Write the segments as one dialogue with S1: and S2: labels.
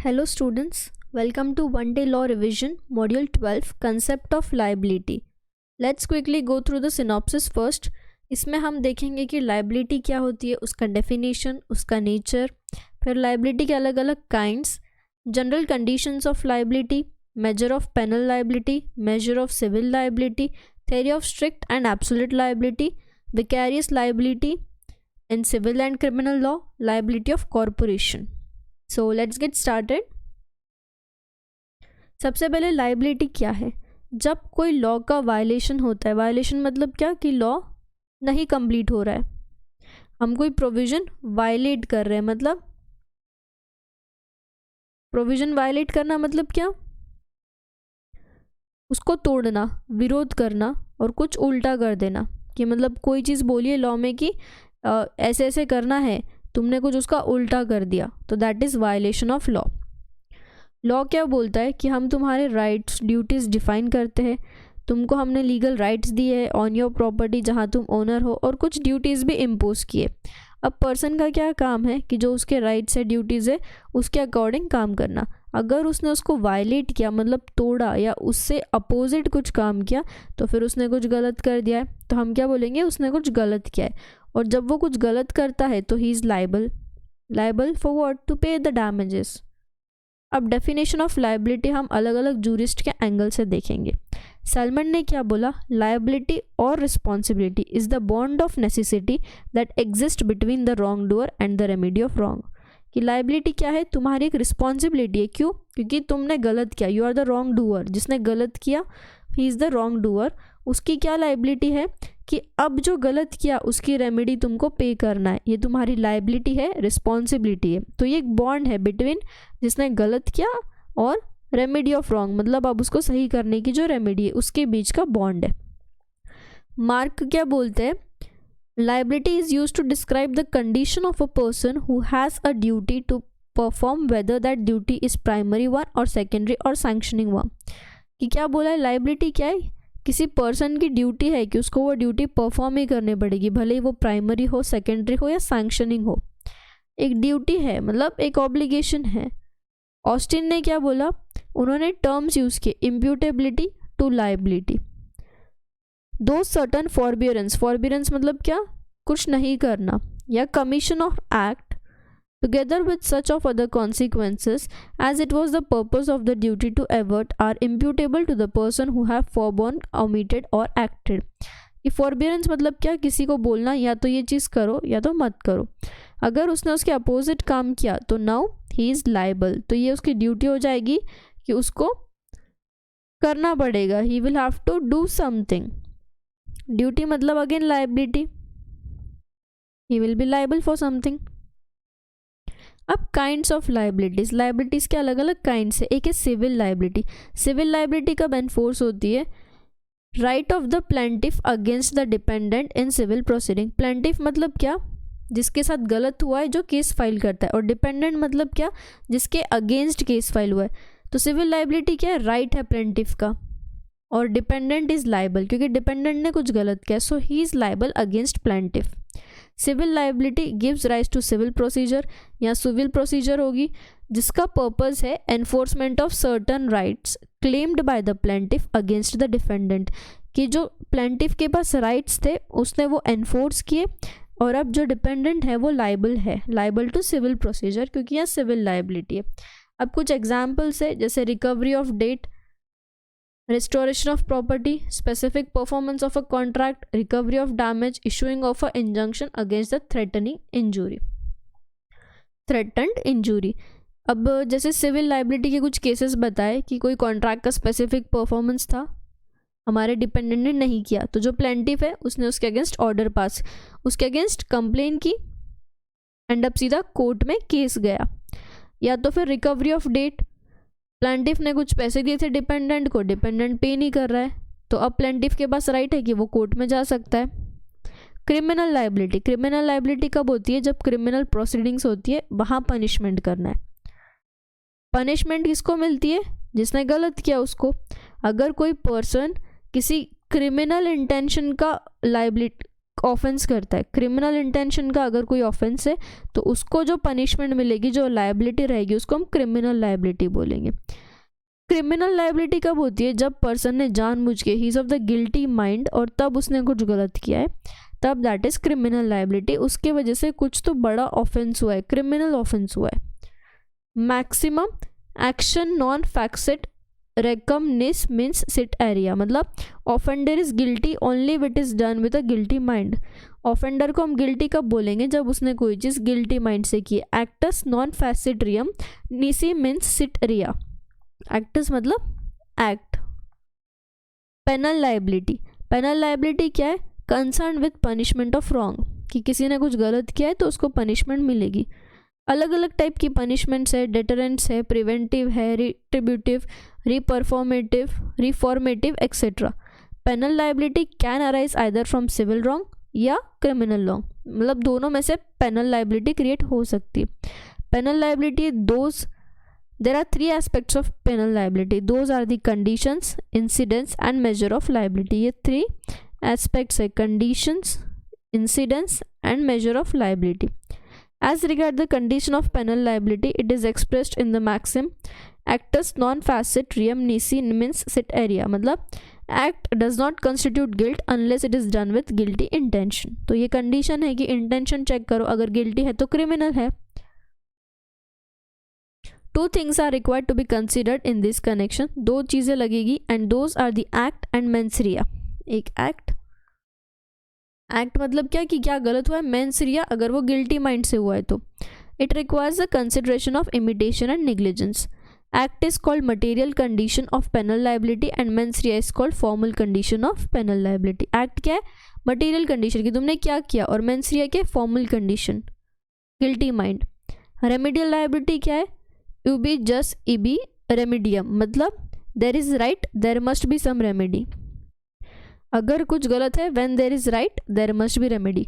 S1: Hello students, welcome to One Day Law Revision, Module 12, Concept of Liability. Let's quickly go through the synopsis first. इसमें हम देखेंगे कि liability क्या होती है, उसका डेफिनेशन, उसका नेचर, फिर लाइबिलिटी के अलग अलग kinds, general conditions of liability, measure of penal liability, measure of civil liability, theory of strict and absolute liability, vicarious liability in civil and criminal law, liability of corporation. So let's get started. सबसे पहले liability क्या है? जब कोई law का violation होता है, violation मतलब क्या कि लॉ नहीं कंप्लीट हो रहा है, हम कोई प्रोविजन वायलेट कर रहे हैं, मतलब प्रोविजन वायलेट करना मतलब क्या, उसको तोड़ना, विरोध करना और कुछ उल्टा कर देना। कि मतलब कोई चीज़ बोलिए लॉ में कि ऐसे ऐसे करना है, तुमने कुछ उसका उल्टा कर दिया, तो that is violation of law. Law क्या बोलता है कि हम तुम्हारे राइट्स ड्यूटीज़ डिफाइन करते हैं, तुमको हमने लीगल राइट्स दिए हैं ऑन योर प्रॉपर्टी जहाँ तुम ओनर हो, और कुछ ड्यूटीज़ भी इम्पोज किए। अब पर्सन का क्या काम है कि जो उसके राइट्स है, ड्यूटीज़ है, उसके अकॉर्डिंग काम करना। अगर उसने उसको वायलेट किया मतलब तोड़ा या उससे अपोजिट कुछ काम किया, तो फिर उसने कुछ गलत कर दिया है, तो हम क्या बोलेंगे, उसने कुछ गलत किया है। और जब वो कुछ गलत करता है तो he is liable for what, to pay the damages. अब डेफिनेशन ऑफ लाइबिलिटी हम अलग अलग जूरिस्ट के एंगल से देखेंगे। सैलमन ने क्या बोला, लाइबिलिटी और responsibility is the bond of necessity that exist between the wrong doer and the remedy of wrong. कि लाइबिलिटी क्या है, तुम्हारी एक रिस्पॉन्सिबिलिटी है। क्यों? क्योंकि तुमने गलत किया, you are the wrong doer. जिसने गलत किया he is the wrong doer, उसकी क्या लाइबिलिटी है कि अब जो गलत किया उसकी रेमेडी तुमको पे करना है। ये तुम्हारी लाइबिलिटी है, रिस्पॉन्सिबिलिटी है। तो ये एक बॉन्ड है बिटवीन जिसने गलत किया और रेमेडी ऑफ रॉन्ग, मतलब अब उसको सही करने की जो रेमेडी है उसके बीच का बॉन्ड है। मार्क क्या बोलते हैं, liability is used to describe the condition of a person who has a duty to perform whether that duty is primary one और सेकेंडरी और सैंक्शनिंग वन। कि क्या बोला है, लाइबिलिटी क्या है, किसी पर्सन की ड्यूटी है कि उसको वो ड्यूटी परफॉर्म ही करनी पड़ेगी, भले ही वो प्राइमरी हो, सेकेंडरी हो या सैंक्शनिंग हो। एक ड्यूटी है मतलब एक ऑब्लिगेशन है। ऑस्टिन ने क्या बोला, उन्होंने टर्म्स यूज़ किए, इम्प्यूटेबिलिटी टू लाइबिलिटी, दो सर्टन फॉरबियरेंस मतलब क्या, कुछ नहीं करना, या commission of act together with such of other consequences as it was the purpose of the duty to avert are imputable to the person who have forborne, omitted or acted। ये forbearance मतलब क्या, किसी को बोलना या तो ये चीज़ करो या तो मत करो। अगर उसने उसके अपोजिट काम किया तो नाउ ही इज़ लाइबल, तो ये उसकी ड्यूटी हो जाएगी कि उसको करना पड़ेगा, he will have to do something. Duty मतलब again liability, he will be liable for something. अब काइंड्स ऑफ लाइबिलिटीज़, लाइबिलिटीज़ के अलग अलग काइंड्स है। एक है सिविल लाइबिलिटी। सिविल लाइबिलिटी कब एनफोर्स होती है, right of the plaintiff against the dependent in civil proceeding. Plaintiff मतलब क्या, जिसके साथ गलत हुआ है जो केस फाइल करता है, और डिपेंडेंट मतलब क्या, जिसके अगेंस्ट केस फाइल हुआ है। तो सिविल लाइबिलिटी क्या है, राइट है प्लेंटिफ का, और डिपेंडेंट इज लाइबल क्योंकि डिपेंडेंट ने कुछ गलत किया, so he is liable against plaintiff. Civil liability gives rise to civil procedure, या सिविल प्रोसीजर होगी जिसका पर्पस है enforcement of certain rights claimed by the plaintiff against the defendant. कि जो प्लेंटिफ के पास राइट्स थे उसने वो एनफोर्स किए, और अब जो डिपेंडेंट है वो लाइबल है, लाइबल टू सिविल प्रोसीजर, क्योंकि यह सिविल लाइबिलिटी है। अब कुछ एग्जाम्पल्स है, जैसे recovery of debt, restoration of property, specific performance of a contract, recovery of damage, issuing of a injunction against the threatened injury। अब जैसे सिविल लाइबिलिटी के कुछ केसेस बताए कि कोई कॉन्ट्रैक्ट का स्पेसिफिक परफॉर्मेंस था, हमारे डिपेंडेंट ने नहीं किया, तो जो प्लेंटिफ है उसने उसके अगेंस्ट ऑर्डर पास, उसके अगेंस्ट कंप्लेन की, एंड अब सीधा कोर्ट में केस गया। या तो फिर रिकवरी ऑफ डेट, प्लेंटिफ ने कुछ पैसे दिए थे डिपेंडेंट को, डिपेंडेंट पे नहीं कर रहा है, तो अब प्लेंटिफ के पास राइट है कि वो कोर्ट में जा सकता है। क्रिमिनल लाइबिलिटी, क्रिमिनल लाइबिलिटी कब होती है, जब क्रिमिनल प्रोसीडिंग्स होती है वहाँ पनिशमेंट करना है। पनिशमेंट किसको मिलती है, जिसने गलत किया उसको। अगर कोई पर्सन किसी क्रिमिनल इंटेंशन का लाइबिलिटी ऑफेंस करता है, क्रिमिनल इंटेंशन का अगर कोई ऑफेंस है तो उसको जो पनिशमेंट मिलेगी, जो लायबिलिटी रहेगी, उसको हम क्रिमिनल लायबिलिटी बोलेंगे। क्रिमिनल लायबिलिटी कब होती है? जब पर्सन ने जानबूझ के, he is of the guilty mind, और तब उसने कुछ गलत किया है, तब दैट इज क्रिमिनल लायबिलिटी। उसके वजह से कुछ तो बड़ा ऑफेंस हुआ है, क्रिमिनल ऑफेंस हुआ है। मैक्सिमम एक्शन नॉन फैक्सेट रेकमनिस मीन्स सिट एरिया, मतलब offender is guilty only with is done with a guilty mind. Offender को हम गिल्टी कब बोलेंगे? जब उसने कोई चीज़ गिल्टी माइंड से की। Actus non facit reum nisi mens seat rea, actus मतलब act. Penal liability, penal liability क्या है? Concern with punishment of wrong, कि किसी ने कुछ गलत किया है तो उसको पनिशमेंट मिलेगी। अलग अलग टाइप की पनिशमेंट्स है, डेटरेंट्स है, प्रिवेंटिव है, retributive, reformative etcetera. Penal liability can arise either from civil wrong या क्रिमिनल रॉन्ग, मतलब दोनों में से पेनल लायबिलिटी क्रिएट हो सकती है। Penal liability those, there are 3 aspects of penal liability, those are the conditions, incidents and measure of liability. ये 3 aspects है, conditions, incidents and measure of liability. As regard the condition of penal liability, it is expressed in the maxim actus non facit reum nisi means sit area, मतलब act does not constitute guilt unless it is done with guilty intention। तो ये condition है कि intention check करो, अगर guilty है तो criminal है। 2 things are required to be considered in this connection, 2 चीज़ें लगेगी, and those are the act and mens rea। एक act, एक्ट मतलब क्या कि क्या गलत हुआ है, मेंस रिया अगर वो गिल्टी माइंड से हुआ है तो। It requires the consideration of imitation and negligence. Act is called material condition of penal liability and mens rea is called formal condition of penal liability. Act क्या है? मटेरियल कंडीशन की तुमने क्या किया, और मेंस रिया क्या? Formal condition, guilty mind. Remedial liability क्या है? यूबी जस इबी रेमेडियम, मतलब there is right there must be some remedy. अगर कुछ गलत है, when there is right there must be remedy.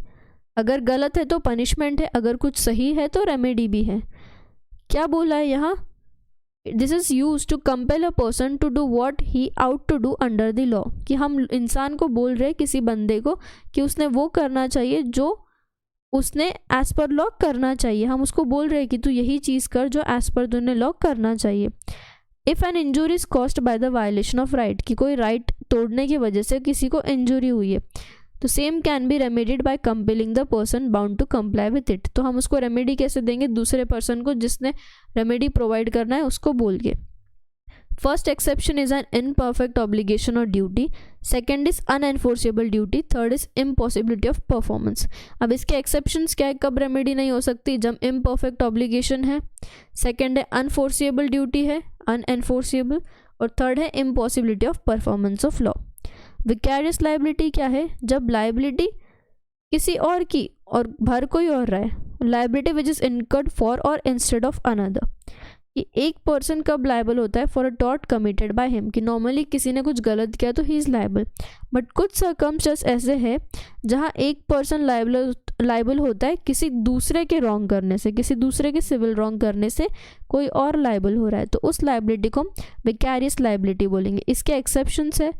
S1: अगर गलत है तो पनिशमेंट है, अगर कुछ सही है तो रेमेडी भी है। क्या बोला है यहाँ? This is use to compel a person to do what he ought to do under the law, कि हम इंसान को बोल रहे हैं, किसी बंदे को, कि उसने वो करना चाहिए जो उसने एज पर लॉ करना चाहिए। हम उसको बोल रहे हैं कि तू यही चीज़ कर जो एज पर तूने लॉ करना चाहिए। If an injury is caused by the violation of right, कि कोई राइट तोड़ने की वजह से किसी को इंजुरी हुई है, तो same can be remedied by compelling the person bound to comply with it. तो हम उसको रेमेडी कैसे देंगे? दूसरे पर्सन को जिसने रेमेडी प्रोवाइड करना है उसको बोल के। First exception is an imperfect obligation और duty, second is unenforceable duty, third is impossibility of performance. अब इसके एक्सेप्शंस क्या है, कब रेमेडी नहीं हो सकती? जब इम्परफेक्ट ऑब्लिगेशन है, सेकेंड है अनफोर्सेबल ड्यूटी है, अनएनफोर्सेबल, और थर्ड है impossibility of performance of law. Vicarious liability क्या है? जब लायबिलिटी किसी और की और भर कोई और रहा है। Liability which is incurred for और इंस्टेड ऑफ अनदर, कि एक पर्सन कब लायबल होता है? For a tort committed by him, कि नॉर्मली किसी ने कुछ गलत किया तो ही इज़ लायबल, बट कुछ सर्कमस्टेंस ऐसे हैं जहाँ एक पर्सन लायबल होता है किसी दूसरे के रॉन्ग करने से, किसी दूसरे के सिविल रॉन्ग करने से कोई और लायबल हो रहा है, तो उस लायबिलिटी को हम विकैरियस लायबिलिटी बोलेंगे। इसके एक्सेप्शंस है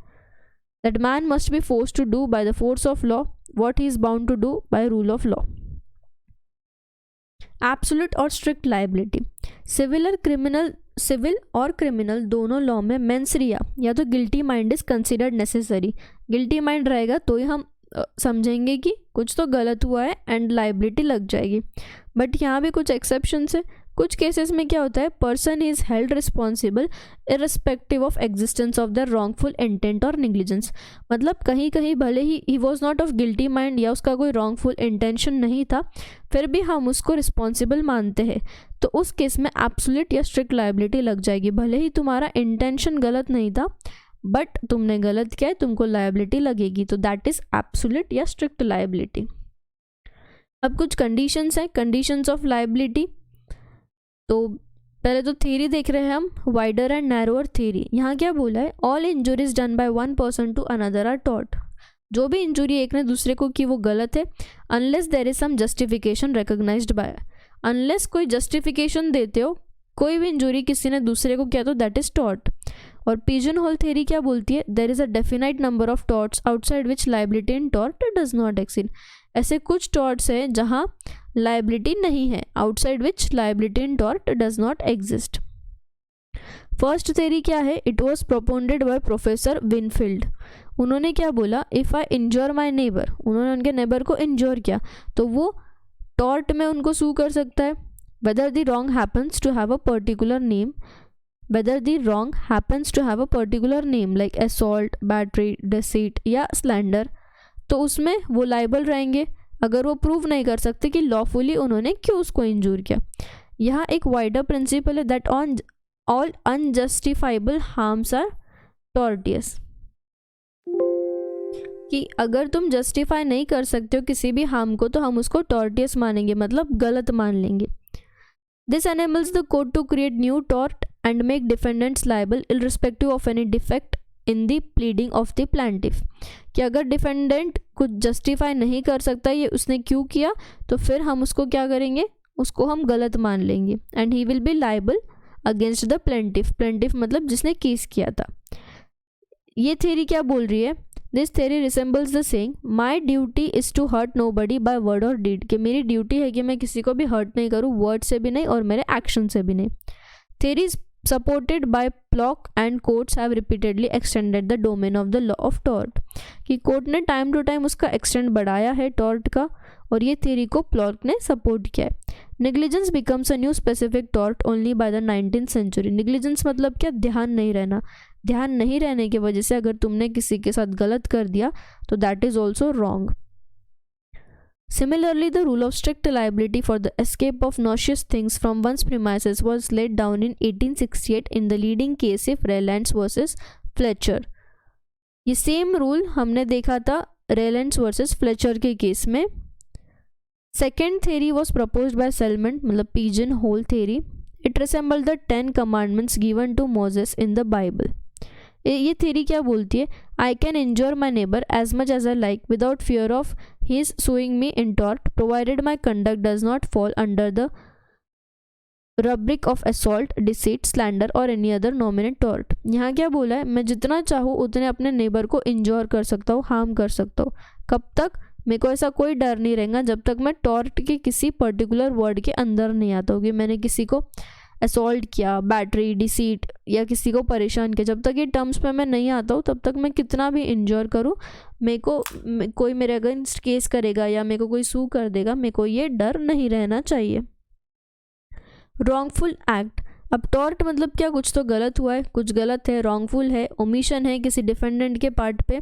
S1: that man must be force to do by the force of law what he is bound to do by rule of law. Absolute और स्ट्रिक्ट लायबिलिटी, सिविल और क्रिमिनल दोनों law में mens rea या तो guilty mind is considered necessary. Guilty mind रहेगा तो ही हम समझेंगे कि कुछ तो गलत हुआ है एंड लायबिलिटी लग जाएगी। बट यहाँ भी कुछ एक्सेप्शंस है। कुछ केसेस में क्या होता है, person is held responsible irrespective of existence of the wrongful intent और नेग्लिजेंस, मतलब कहीं कहीं भले he was not of guilty mind या उसका कोई रॉन्गफुल इंटेंशन नहीं था, फिर भी हम उसको रिस्पॉन्सिबल मानते हैं, तो उस केस में एब्सोल्यूट या स्ट्रिक्ट लायबिलिटी लग जाएगी। भले ही तुम्हारा इंटेंशन गलत नहीं था बट तुमने गलत किया है, तुमको लायबिलिटी लगेगी, तो दैट इज एब्सोल्यूट या स्ट्रिक्ट लायबिलिटी। अब कुछ कंडीशंस हैं, कंडीशंस ऑफ लायबिलिटी। तो पहले तो थ्योरी देख रहे हैं हम, वाइडर एंड नैरोअर थ्योरी। यहाँ क्या बोला है, all injuries done by one person to another are टॉट, जो भी इंजुरी एक ने दूसरे को की वो गलत है, unless there is some justification recognized by, unless कोई जस्टिफिकेशन देते हो कोई भी इंजुरी किसी ने दूसरे को किया तो दैट इज टॉट। और पिजन होल थ्योरी क्या बोलती है, there is a definite number of torts outside which liability in tort does not exceed. ऐसे कुछ टॉर्ट्स है जहाँ लाइबिलिटी नहीं है, outside which liability in tort does not exist. First theory क्या है, it was propounded by professor Winfield. उन्होंने क्या बोला, if I injure my neighbour, उन्होंने उनके नेबर को इंजोर किया तो वो टॉर्ट में उनको सू कर सकता है। Whether the wrong happens to have a particular name, whether the wrong happens to have a particular name like assault, battery, deceit या slander, तो उसमें वो लाइबल रहेंगे अगर वो प्रूव नहीं कर सकते कि लॉफुली उन्होंने क्यों उसको इंजूर किया। यहाँ एक वाइडर प्रिंसिपल है that on all unjustifiable harms are tortious, कि अगर तुम जस्टिफाई नहीं कर सकते हो किसी भी हार्म को तो हम उसको टॉर्टियस मानेंगे, मतलब गलत मान लेंगे। This enables the court to create new tort and make defendants liable irrespective of any defect in the pleading of the plaintiff। कि अगर डिफेंडेंट कुछ जस्टिफाई नहीं कर सकता ये उसने क्यों किया तो फिर हम उसको क्या करेंगे, उसको हम गलत मान लेंगे and he will be liable against the plaintiff. Plaintiff मतलब जिसने केस किया था। ये थ्योरी क्या बोल रही है, this theory resembles the saying my duty is to hurt nobody by word और डीड, कि मेरी ड्यूटी है कि मैं किसी को भी हर्ट नहीं करूँ, वर्ड से भी नहीं और मेरे एक्शन से भी नहीं। Theory is supported by Pollock and courts have repeatedly extended the domain of the law of tort, कि कोर्ट ने टाइम टू टाइम उसका एक्सटेंड बढ़ाया है टॉर्ट का, और ये थ्योरी को प्लॉक ने सपोर्ट किया है। Negligence becomes a new specific tort only by the 19th century. Negligence मतलब क्या, ध्यान नहीं रहना। ध्यान नहीं रहने की वजह से अगर तुमने किसी के साथ गलत कर दिया तो that is also wrong. Similarly, the rule of strict liability for the escape of noxious things from one's premises was laid down in 1868 in the leading case of Raylands versus Fletcher। ये same rule हमने देखा था Raylands versus Fletcher के case में। Second theory was proposed by Selman, मतलब pigeon hole theory। It resembled the 10 commandments given to Moses in the Bible। ये theory क्या बोलती है, I can injure my neighbour as much as I like without fear of he is suing me in tort provided my conduct does not fall under the rubric of assault, deceit, slander और any other nominate tort. यहाँ क्या बोला है, मैं जितना चाहूँ उतने अपने नेबर को इंजोर कर सकता हूँ, हार्म कर सकता हूँ। कब तक, मेरे को ऐसा कोई डर नहीं रहेगा जब तक मैं टॉर्ट के किसी पर्टिकुलर वर्ड के अंदर नहीं आता हूँ कि मैंने किसी को असॉल्ट किया, बैटरी, डिसीट या किसी को परेशान किया। जब तक ये टर्म्स पे मैं नहीं आता हूँ तब तक मैं कितना भी इंजोर करूँ, मेरे को कोई मेरे अगेंस्ट केस करेगा या मेरे को कोई सू कर देगा, मेरे को ये डर नहीं रहना चाहिए। रॉन्गफुल एक्ट, अब टॉर्ट मतलब क्या, कुछ तो गलत हुआ है, कुछ गलत है, रॉन्गफुल है, ओमिशन है किसी डिफेंडेंट के पार्ट पे,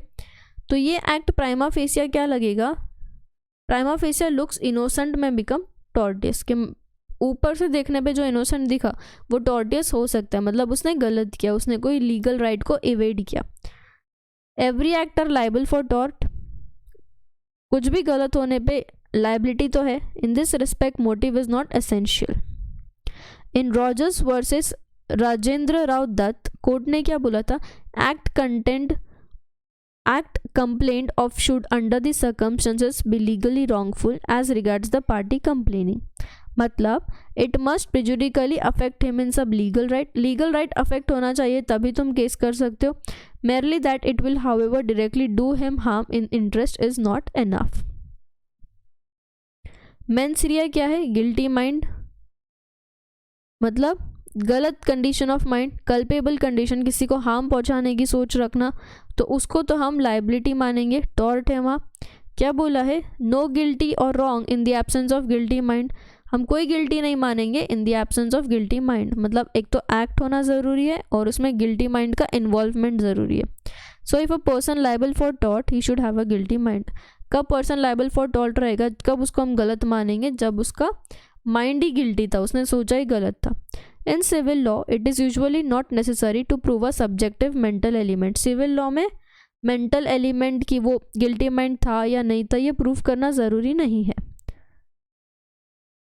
S1: तो ये एक्ट प्राइमा फेसिया क्या लगेगा, प्राइमा फेसिया लुक्स इनोसेंट में बिकम टॉर्टियस, कि ऊपर से देखने पे जो इनोसेंट दिखा वो टॉर्टियस हो सकता है, मतलब उसने गलत किया, उसने कोई लीगल राइट को इवेड किया। Every actor liable for tort, कुछ भी गलत होने पे लाइबिलिटी तो है। In this respect motive is not essential. In Rogers versus Rajendra Rao Dutt court ने क्या बोला था, act complained of should under the circumstances be legally wrongful as regards the party complaining, मतलब it must prejudicially affect him in some legal right, legal right affect होना चाहिए तभी तुम case कर सकते हो। Merely that it will however directly do him harm in interest is not enough. Mains rea क्या है, गिल्टी माइंड, मतलब गलत condition of mind, culpable condition, किसी को हार्म पहुंचाने की सोच रखना, तो उसको तो हम लाइबिलिटी मानेंगे, टॉर्ट है वहाँ। क्या बोला है, नो गिल्टी और wrong in the absence of guilty mind, हम कोई गिल्टी नहीं मानेंगे in the absence of guilty mind, मतलब एक तो एक्ट होना ज़रूरी है और उसमें गिल्टी माइंड का इन्वॉल्वमेंट ज़रूरी है। So if a person liable for tort he should have a guilty mind. कब पर्सन लाइबल फॉर टॉर्ट रहेगा, कब उसको हम गलत मानेंगे, जब उसका माइंड ही गिल्टी था, उसने सोचा ही गलत था। In civil law it is usually not necessary to prove a subjective mental element. Civil law में मेंटल एलिमेंट की वो गिल्टी माइंड था या नहीं था ये प्रूव करना ज़रूरी नहीं है।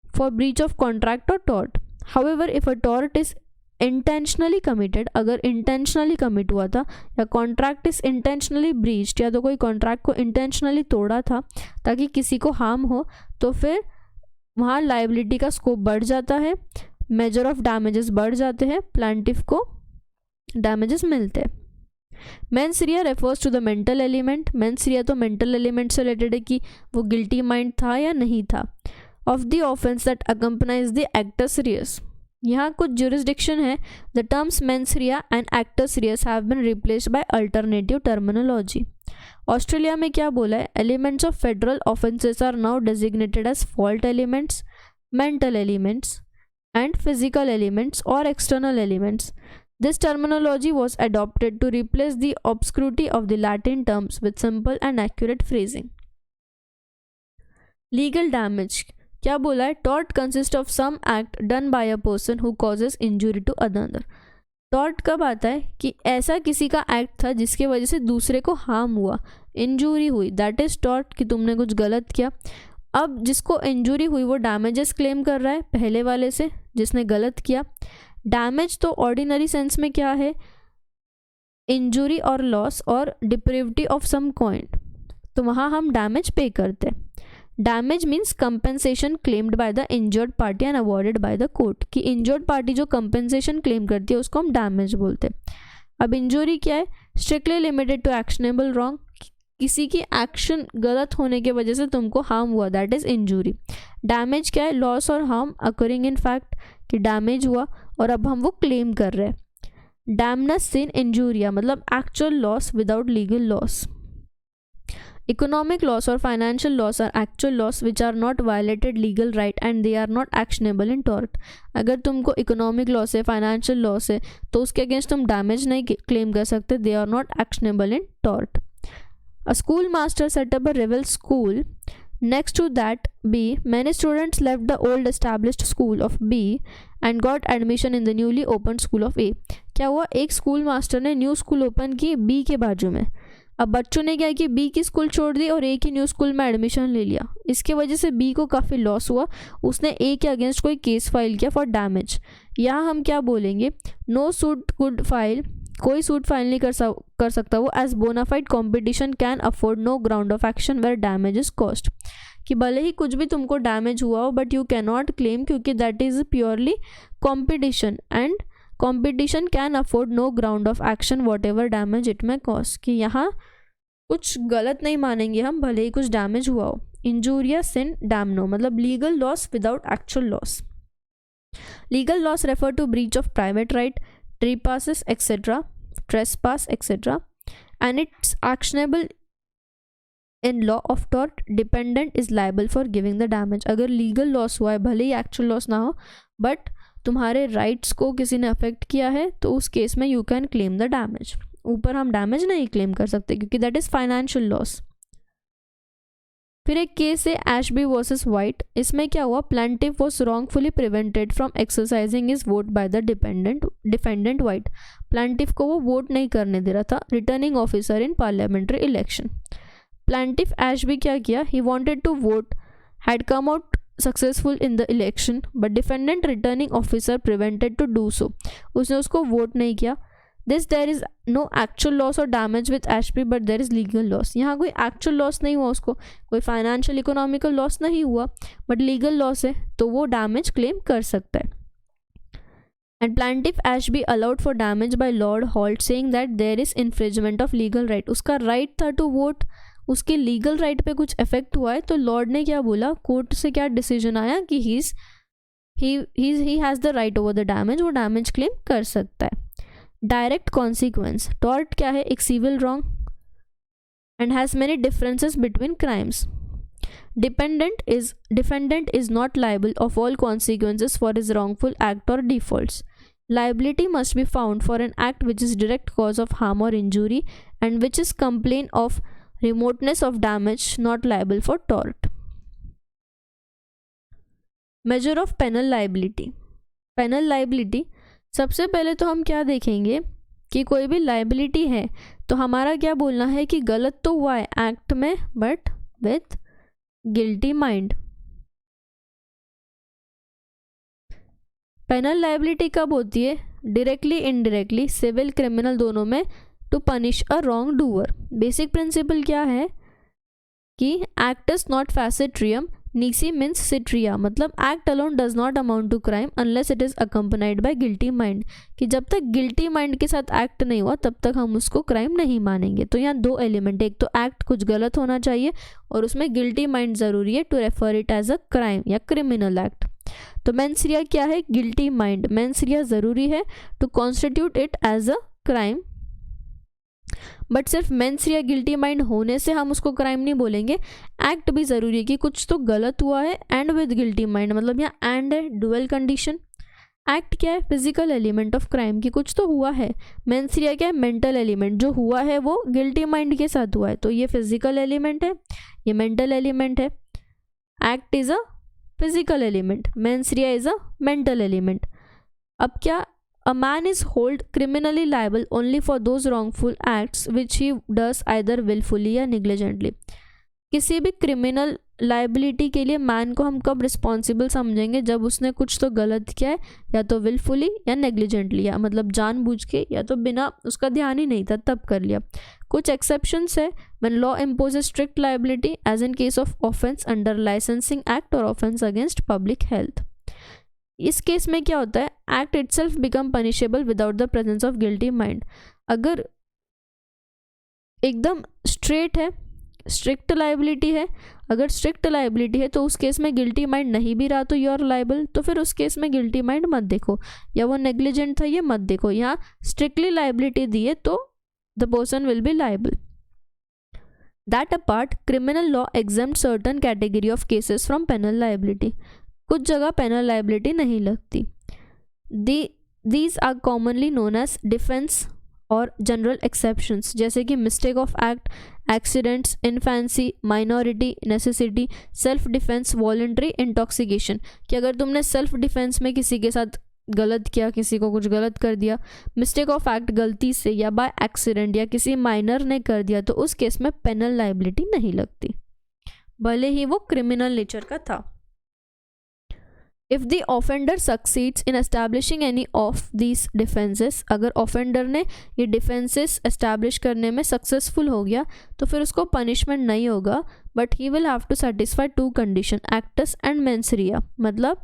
S1: For breach of contract or tort, however, if a tort is intentionally committed, अगर intentionally commit हुआ था या contract is intentionally breached, या तो कोई contract को intentionally तोड़ा था ताकि किसी को harm हो, तो फिर वहाँ liability का scope बढ़ जाता है, measure of damages बढ़ जाते हैं, plaintiff को डैमेजेस मिलते हैं। Mens rea refers to the mental element, mens rea तो मेंटल एलिमेंट से रिलेटेड है कि वो गिल्टी माइंड था या नहीं था। Of the offence that accompanies the actus reus, यहाँ कुछ जुरिस्डिक्शन है। The terms mens rea and actus reus have been replaced by alternative terminology. Australia में क्या बोला है, elements of federal offences are now designated as fault elements, mental elements and physical elements और external elements. This terminology was adopted to replace the obscurity of the Latin terms with simple and accurate phrasing. Legal damage क्या बोला है, tort consists of some act done by a person who causes injury to another. tort कब आता है कि ऐसा किसी का एक्ट था जिसके वजह से दूसरे को हार्म हुआ, इंजूरी हुई, दैट इज tort कि तुमने कुछ गलत किया। अब जिसको इंजूरी हुई वो डैमेजेस क्लेम कर रहा है पहले वाले से जिसने गलत किया। डैमेज तो ऑर्डिनरी सेंस में क्या है, इंजरी और लॉस और डिप्रेविटी ऑफ सम कॉइंड, तो वहाँ हम डैमेज पे करते हैं। Damage means compensation claimed by the injured party and awarded by the court, कि इंजर्ड पार्टी जो कंपेंसेशन क्लेम करती है उसको हम डैमेज बोलते हैं। अब इंजरी क्या है, strictly limited to actionable wrong, किसी की एक्शन गलत होने की वजह से तुमको हार्म हुआ, दैट इज इंजरी। डैमेज क्या है, लॉस और हार्म अकरिंग इन फैक्ट, कि डैमेज हुआ और अब हम वो क्लेम कर रहे हैं। डैमनेस सिन इंजूरिया मतलब actual loss without legal loss. Economic loss और financial loss are actual loss which are not violated legal right and they are not actionable in tort. अगर तुमको इकोनॉमिक लॉस है, financial loss है, तो उसके against तुम damage नहीं claim कर सकते, they are not actionable in tort. A schoolmaster set up a rival school next to that B. Many students left the old established school of B and got admission in the newly opened school of A. क्या हुआ, एक school master ने new school open की B के बाजू में। अब बच्चों ने क्या कि B की स्कूल छोड़ दी और A की न्यू स्कूल में एडमिशन ले लिया। इसके वजह से B को काफ़ी लॉस हुआ, उसने A के अगेंस्ट कोई केस फाइल किया फॉर डैमेज। यहाँ हम क्या बोलेंगे, नो सूट कुड फाइल, कोई सूट फाइल नहीं कर सकता वो, as bonafide competition can afford no ground of action where damage is cost, कि भले ही कुछ भी तुमको डैमेज हुआ हो बट यू कैन नॉट क्लेम क्योंकि that is purely competition and competition can afford no ground of action whatever damage it may cost, कि यहाँ कुछ गलत नहीं मानेंगे हम भले ही कुछ डैमेज हुआ हो। इंजूरिया सिन डैमनो मतलब legal loss without actual loss. Legal loss refer to breach of private right, trespasses etc., trespass etc., and it's actionable in law of tort. Dependent is liable for giving the damage. अगर legal loss हुआ है भले ही actual loss ना हो but तुम्हारे rights को किसी ने अफेक्ट किया है तो उस केस में you can claim the damage. ऊपर हम डैमेज नहीं क्लेम कर सकते क्योंकि दैट इज फाइनेंशियल लॉस। फिर एक केस है एशबी वर्सेस वाइट। इसमें क्या हुआ, plaintiff was wrongfully prevented from exercising his vote by the defendant White. Plaintiff को वो वोट नहीं करने दे रहा था returning officer in parliamentary election. Plaintiff Ashby क्या किया, he wanted to vote, had come out successful in the election but defendant returning officer prevented to do so. उसने उसको वोट नहीं किया। This there is no actual loss और damage with Ashby but there is legal loss. यहाँ कोई actual loss नहीं हुआ, उसको कोई फाइनेंशियल इकोनॉमिकल लॉस नहीं हुआ बट लीगल लॉस है तो वो डैमेज क्लेम कर सकता है। And plaintiff Ashby allowed for damage by Lord Holt saying that there is infringement of legal right. उसका राइट था टू वोट, उसके लीगल राइट पे कुछ इफेक्ट हुआ है तो लॉर्ड ने क्या बोला, कोर्ट से क्या डिसीजन आया कि he has the right over the damage, वो डैमेज क्लेम कर सकता है। डायरेक्ट कॉन्सिक्वेंस, टॉर्ट क्या है, एक civil wrong and has many differences between crimes. Defendant is not liable of all consequences for his wrongful act और defaults. Liability must be found for an act which is direct cause of harm or injury and which is complaint of remoteness of damage, not liable for tort. Measure of penal liability. Penal liability सबसे पहले तो हम क्या देखेंगे कि कोई भी liability है तो हमारा क्या बोलना है कि गलत तो हुआ है एक्ट में but with guilty mind. Penal liability कब होती है, डायरेक्टली इनडायरेक्टली, सिविल क्रिमिनल दोनों में, to punish a wrong doer. Basic principle क्या है कि एक्ट इज नॉट फैसेट्रियम नीसी मीन्स सिट्रिया, मतलब act alone does not amount to crime unless it is accompanied by guilty mind, कि जब तक गिल्टी माइंड के साथ एक्ट नहीं हुआ तब तक हम उसको क्राइम नहीं मानेंगे। तो यहाँ दो एलिमेंट, एक तो एक्ट कुछ गलत होना चाहिए और उसमें गिल्टी माइंड ज़रूरी है to refer it as a crime या क्रिमिनल एक्ट। तो मेंस रिया क्या है? Guilty mind. मेंस रिया ज़रूरी है to constitute it as a crime, but सिर्फ मेंस रिया गिल्टी माइंड होने से हम उसको क्राइम नहीं बोलेंगे। एक्ट भी ज़रूरी है कि कुछ तो गलत हुआ है एंड विद गिल्टी माइंड, मतलब यहाँ एंड है, डुअल कंडीशन। एक्ट क्या है? फिजिकल एलिमेंट ऑफ क्राइम, कि कुछ तो हुआ है। मेंस रिया क्या है? मेंटल एलिमेंट, जो हुआ है वो गिल्टी माइंड के साथ हुआ है, तो ये फिजिकल एलिमेंट है, ये मेंटल एलिमेंट है। Act is a physical element, mens Riya is a mental element. अब क्या? A man is held criminally liable only for those wrongful acts which he does either willfully या negligently। किसी भी criminal liability के लिए man को हम कब रिस्पॉन्सिबल समझेंगे? जब उसने कुछ तो गलत किया है, या तो विलफुली या नेग्लिजेंटली, या मतलब जानबूझ के या तो बिना उसका ध्यान ही नहीं था तब कर लिया। कुछ एक्सेप्शंस है when law imposes strict liability as in case of offence under licensing act और ऑफेंस अगेंस्ट पब्लिक हेल्थ। इस केस में क्या होता है? Act itself become punishable without the presence of guilty mind. अगर एकदम स्ट्रेट है, स्ट्रिक्ट लाइबिलिटी है, अगर स्ट्रिक्ट लाइबिलिटी है तो उस केस में गिल्टी माइंड नहीं भी रहा तो यू आर लाइबल, तो फिर उस केस में गिल्टी माइंड मत देखो, या वो नेग्लिजेंट था ये मत देखो। यहाँ स्ट्रिक्टली लाइबिलिटी दी है तो the person will be liable. That apart criminal law exempt certain category of cases from penal liability. कुछ जगह पेनल लाइबिलिटी नहीं लगती। These are commonly known as defence और जनरल एक्सेप्शंस, जैसे कि mistake of act, accidents, infancy, minority, necessity, self defence, voluntary intoxication, कि अगर तुमने सेल्फ डिफेंस में किसी के साथ गलत किया, किसी को कुछ गलत कर दिया, मिस्टेक ऑफ एक्ट गलती से या बाय एक्सीडेंट या किसी माइनर ने कर दिया, तो उस केस में पेनल लाइबिलिटी नहीं लगती, भले ही वो क्रिमिनल नेचर का था। If the offender succeeds in establishing any of these defences, अगर ऑफेंडर ने ये डिफेंसेस एस्टैब्लिश करने में सक्सेसफुल हो गया तो फिर उसको पनिशमेंट नहीं होगा, but he will have to satisfy two condition, actus and mens rea, मतलब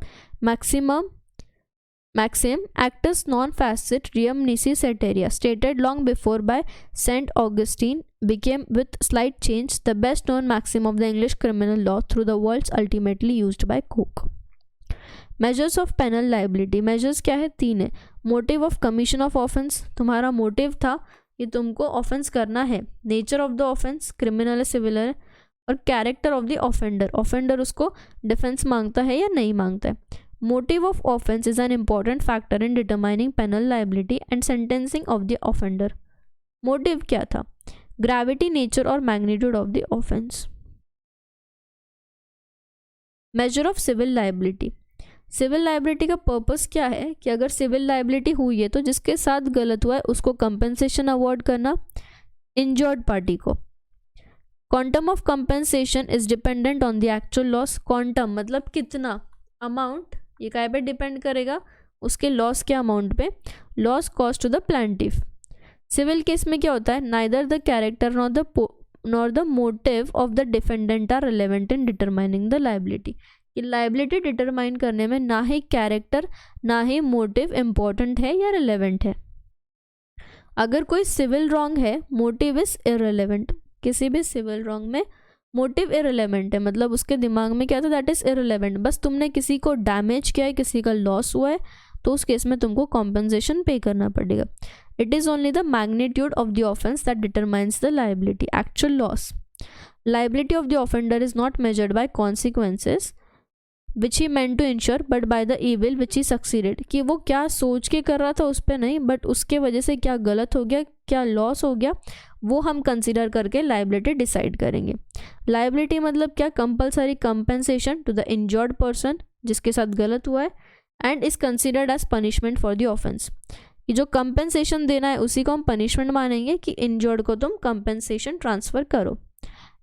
S1: maxim actus non facit reum nisi ceteria stated long before by St. Augustine became with slight change the best known maxim of the English criminal law through the worlds ultimately used by Coke। Measures of penal liability, measures क्या है? 3 है। Motive of commission of offence, तुम्हारा motive था कि तुमको offence करना है, nature of the offence criminal है सिविल है, और character of the offender, offender उसको डिफेंस मांगता है या नहीं मांगता है। Motive of offence is an important factor in determining penal liability and sentencing of the offender. Motive क्या था? ग्रेविटी, नेचर और magnitude of the offence. Measure of civil liability, civil liability का पर्पस क्या है कि अगर सिविल लाइबिलिटी हुई है तो जिसके साथ गलत हुआ है उसको कंपेंसेशन अवॉर्ड करना इंजर्ड पार्टी को। Quantum of compensation is dependent on the actual loss. Quantum मतलब कितना, अमाउंट, ये काय पे डिपेंड करेगा? उसके लॉस के अमाउंट पे, loss cost to the plaintiff. Civil case में क्या होता है? Neither the character nor the motive of the defendant are relevant in determining the liability. कि लाइबिलिटी डिटरमाइन करने में ना ही कैरेक्टर ना ही मोटिव इम्पॉर्टेंट है या रिलेवेंट है। अगर कोई सिविल रॉन्ग है, मोटिव इज इररिलेवेंट। किसी भी सिविल रॉन्ग में मोटिव इररिलेवेंट है, मतलब उसके दिमाग में क्या था, दैट इज इररिलेवेंट। बस तुमने किसी को डैमेज किया है, किसी का लॉस हुआ है, तो उस केस में तुमको कॉम्पेंसेशन पे करना पड़ेगा। It is only the magnitude of the offence that determines the liability, actual loss. Liability of the offender is not measured by consequences which he meant to ensure but by the evil which he succeeded, कि वो क्या सोच के कर रहा था उस पर नहीं, बट उसके वजह से क्या गलत हो गया, क्या लॉस हो गया, वो हम कंसिडर करके लाइबिलिटी डिसाइड करेंगे। लाइबिलिटी मतलब क्या? Compulsory compensation to the injured person, जिसके साथ गलत हुआ है, and is considered as punishment for the offence. कि जो कंपेंसेशन देना है उसी को हम पनिशमेंट मानेंगे कि इंजर्ड को तुम कंपेंसेशन ट्रांसफर करो।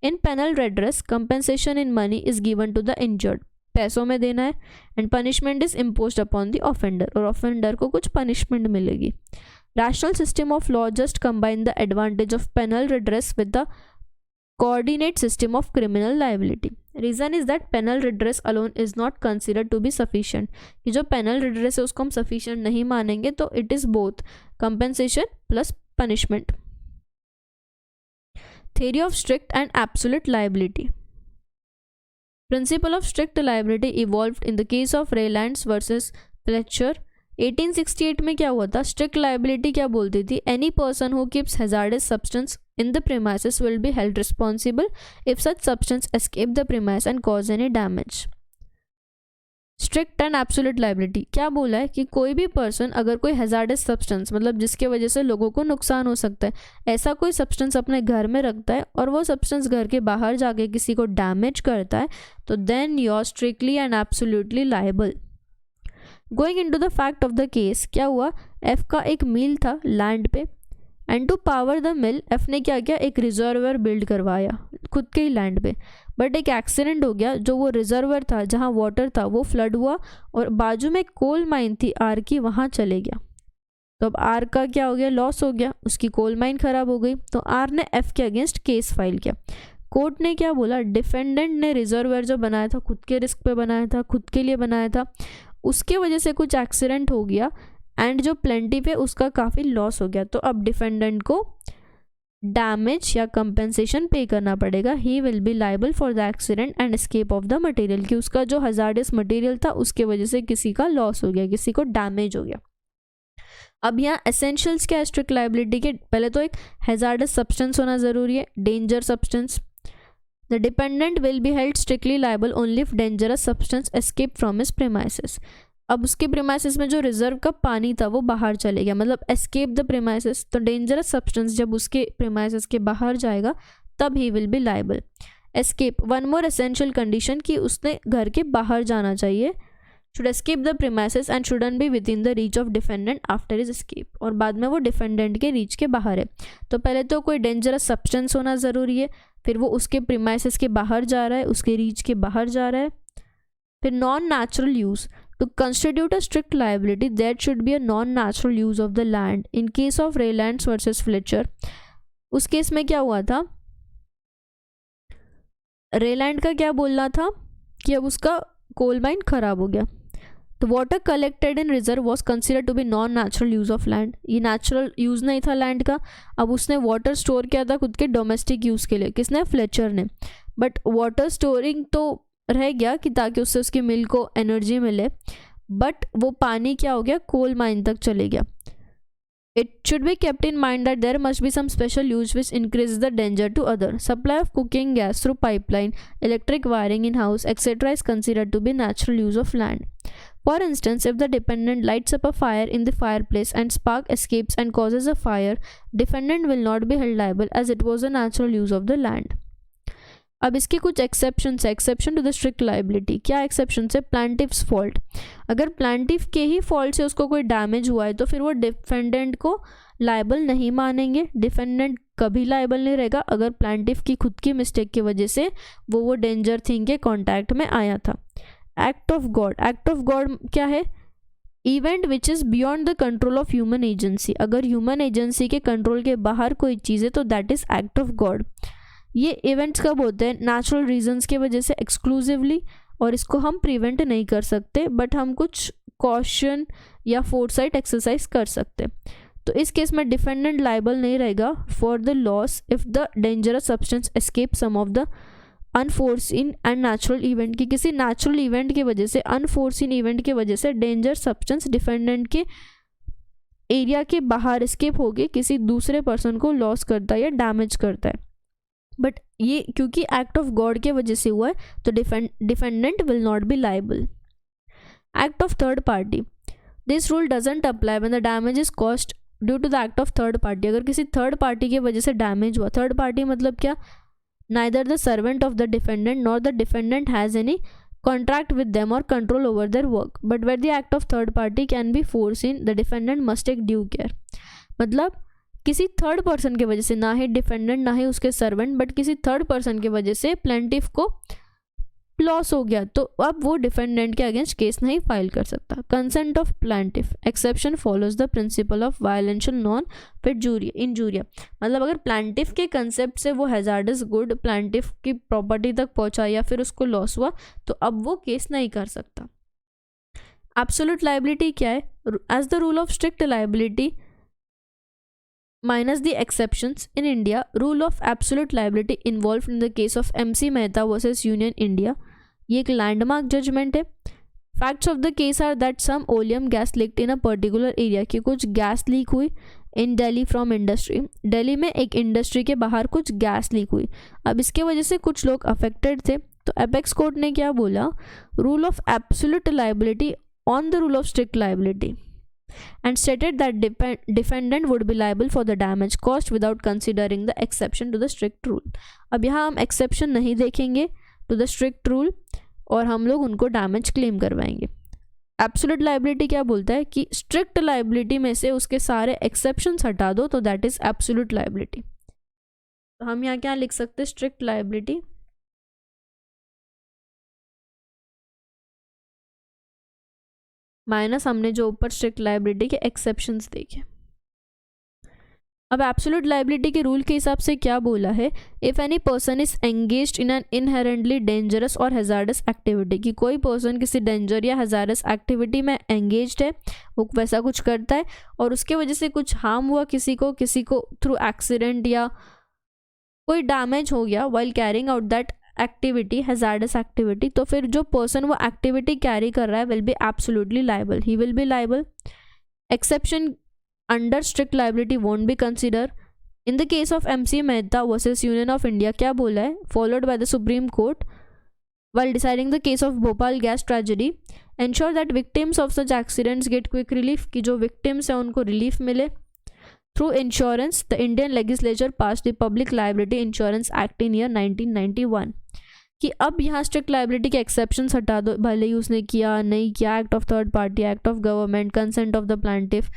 S1: In penal redress compensation in money is given to the injured, पैसों में देना है, and punishment is imposed upon the offender, और ऑफेंडर को कुछ पनिशमेंट मिलेगी। Rational system of law just combine the advantage of penal redress with the coordinate system of criminal liability. Reason is that penal redress alone is not considered to be sufficient, कि जो panel redress है उसको हम sufficient नहीं मानेंगे, तो it is both compensation plus punishment. Theory of strict and absolute liability. Principle of strict liability evolved in the case of Raylands versus Fletcher. 1868 में क्या हुआ था? स्ट्रिक्ट लाइबिलिटी क्या बोलती थी? Any person who keeps hazards substance in the premises will be held responsible if such substance escape the premise and cause any damage. Strict and absolute liability क्या बोला है कि कोई भी पर्सन अगर कोई हैजार्डस सब्सटेंस, मतलब जिसके वजह से लोगों को नुकसान हो सकता है, ऐसा कोई सब्सटेंस अपने घर में रखता है और वो सब्सटेंस घर के बाहर जाके किसी को डैमेज करता है, तो then you are strictly and absolutely liable. Going into the fact of the case, क्या हुआ? एफ का एक मिल था लैंड पे, and to power the mill F ने क्या किया? एक रिजर्वर बिल्ड करवाया खुद के ही लैंड पे. बट एक एक्सीडेंट हो गया, जो वो रिजर्वर था जहाँ वाटर था वो फ्लड हुआ और बाजू में कोल माइन थी आर की, वहाँ चले गया. तो अब आर का क्या हो गया? लॉस हो गया, उसकी कोल माइन खराब हो गई. तो आर ने एफ के अगेंस्ट केस फाइल किया. कोर्ट ने क्या बोला? डिफेंडेंट ने रिजर्वर जो बनाया था खुद के रिस्क पे बनाया था, खुद के लिए बनाया था, उसके वजह से कुछ एक्सीडेंट हो गया एंड जो प्लेंटिफ है उसका काफ़ी लॉस हो गया. तो अब डिफेंडेंट को डैमेज या कंपेंसेशन पे करना पड़ेगा. He will be liable for the accident and escape of the material, कि उसका जो हजार्डस मटेरियल था उसके वजह से किसी का लॉस हो गया, किसी को डैमेज हो गया. अब यहाँ एसेंशियल्स क्या है स्ट्रिक्ट लाइबिलिटी के? पहले तो एक हजार्डस सब्सटेंस होना ज़रूरी है, danger substance. The dependent will be held strictly liable only if dangerous substance escape from his premises. अब उसके प्रीमाइसेस में जो रिजर्व का पानी था वो बाहर चले गया, मतलब एस्केप द प्रीमाइसेस. तो डेंजरस सब्सटेंस जब उसके प्रीमाइसेस के बाहर जाएगा तब ही will be liable. Escape, one more essential condition कि उसने घर के बाहर जाना चाहिए. Should escape the premises and shouldn't be with in the reach of defendant after his escape. और बाद में वो डिफेंडेंट के रीच के बाहर है. तो पहले तो कोई डेंजरस सब्सटेंस होना ज़रूरी है, फिर वो उसके प्रीमाइसेस के बाहर जा रहा है, उसके रीच के बाहर जा रहा है. फिर non natural use. To constitute a strict liability, there should be a non-natural use of the land. In case of Raylands versus Fletcher, उस केस में क्या हुआ था? रेलैंड का क्या बोलना था कि अब उसका कोल माइन खराब हो गया. तो water collected in reserve was considered to be non natural use of land. ये नेचुरल यूज़ नहीं था लैंड का. अब उसने वाटर स्टोर किया था खुद के डोमेस्टिक यूज़ के लिए. किसने? फ्लेचर ने. बट वाटर स्टोरिंग तो रह गया कि ताकि उससे उसकी मिल को एनर्जी मिले, बट वो पानी क्या हो गया? कोल माइन तक चले गया. It should be kept in mind that there must be some special use which increase the danger to other. Supply of cooking gas through pipeline, electric wiring in house etcetera is considered to be natural use of land. For instance, if the dependent lights up a fire in the fireplace and spark escapes and causes a fire, defendant will not be held liable as it was a natural use of the land. अब इसके कुछ exceptions है. Exception to the strict liability. क्या exception है? Plaintiff's fault. अगर plaintiff के ही fault से उसको कोई डैमेज हुआ है तो फिर वो डिफेंडेंट को लाइबल नहीं मानेंगे. डिफेंडेंट कभी लाइबल नहीं रहेगा अगर प्लांटिव की खुद की मिस्टेक की वजह से वो डेंजर थिंग के कॉन्टैक्ट में आया था. Act of God. Act of God क्या है? Event which is beyond the control of human agency. अगर ह्यूमन एजेंसी के कंट्रोल के बाहर कोई चीज़ है तो that is act of God. ये इवेंट्स कब होते हैं? नेचुरल रीजंस की वजह से एक्सक्लूसिवली, और इसको हम प्रिवेंट नहीं कर सकते बट हम कुछ कॉशन या फोरसाइट एक्सरसाइज कर सकते. तो इस केस में डिफेंडेंट लाइबल नहीं रहेगा for the loss if the dangerous substance escape some of the unforeseen and natural event. की किसी नेचुरल इवेंट की वजह से, अनफोर्सिन इवेंट की वजह से डेंजर सब्सटेंस डिफेंडेंट के एरिया के बाहर एस्केप होके किसी दूसरे पर्सन को लॉस करता है या डैमेज करता है. बट ये क्योंकि एक्ट ऑफ गॉड के वजह से हुआ है तो defendant will not be liable. Act of third party. This rule doesn't apply when the damage is caused due to the act of third party. अगर किसी थर्ड पार्टी की वजह से डैमेज हुआ, थर्ड पार्टी मतलब क्या? Neither the servant of the defendant nor the defendant has any contract with them और control over their work, but where the act of third party can be foreseen the defendant must take due care. मतलब किसी third person की वजह से, ना ही defendant ना ही उसके servant, but किसी थर्ड पर्सन की वजह से प्लेंटिफ को लॉस हो गया तो अब वो डिफेंडेंट के अगेंस्ट केस नहीं फाइल कर सकता। Consent of plaintiff exception follows the principle of volenti non fit injuria. मतलब अगर प्लांटिफ के कंसेप्ट से वो हैजार्डस गुड प्लांटिफ की प्रॉपर्टी तक पहुंचा या फिर उसको लॉस हुआ तो अब वो केस नहीं कर सकता। एब्सोल्यूट लायबिलिटी क्या है? As the rule of strict liability minus the exceptions in India, rule of absolute liability involved in the case of MC Mehta versus Union India. ये एक लैंडमार्क जजमेंट है। Facts of the case are that some oleum gas leaked in a particular area, कि कुछ gas leak हुई in Delhi from industry. Delhi में एक industry के बाहर कुछ गैस लीक हुई, अब इसके वजह से कुछ लोग अफेक्टेड थे। तो एपेक्स कोर्ट ने क्या बोला? Rule of absolute liability on the rule of strict liability and stated that defendant would be liable for the damage caused without considering the exception to the strict rule। अब यहाँ हम exception नहीं देखेंगे to the strict rule और हम लोग उनको damage claim करवाएंगे। एब्सोल्यूट लायबिलिटी क्या बोलता है कि स्ट्रिक्ट लायबिलिटी में से उसके सारे एक्सेप्शंस हटा दो तो दैट इज एब्सोल्यूट लायबिलिटी। तो हम यहाँ क्या लिख सकते हैं? स्ट्रिक्ट लायबिलिटी माइनस हमने जो ऊपर स्ट्रिक्ट लायबिलिटी के एक्सेप्शंस देखे। अब एब्सोल्यूट लायबिलिटी के रूल के हिसाब से क्या बोला है? If any person is engaged in an inherently dangerous और हैजार्डस एक्टिविटी, कि कोई पर्सन किसी डेंजर या हैजार्डस एक्टिविटी में एंगेज्ड है, वो वैसा कुछ करता है और उसके वजह से कुछ हार्म हुआ किसी को थ्रू एक्सीडेंट या कोई डैमेज हो गया while carrying out that activity, hazards activity, तो फिर जो पर्सन वो एक्टिविटी कैरी कर रहा है will be absolutely liable, he will B liable. Exception under strict liability won't be consider. In the case of MC Mehta versus union of India क्या बोला है? Followed by the supreme court while deciding the case of Bhopal gas tragedy, ensure that victims of such accidents get quick relief, कि जो victims हैं उनको relief मिले। Through insurance, the Indian legislature passed the Public Liability Insurance Act in year 1991, कि अब यहाँ strict liability के exceptions हटा दो, भले ही उसने किया नहीं किया, act of third party, act of government, consent of the plaintiff,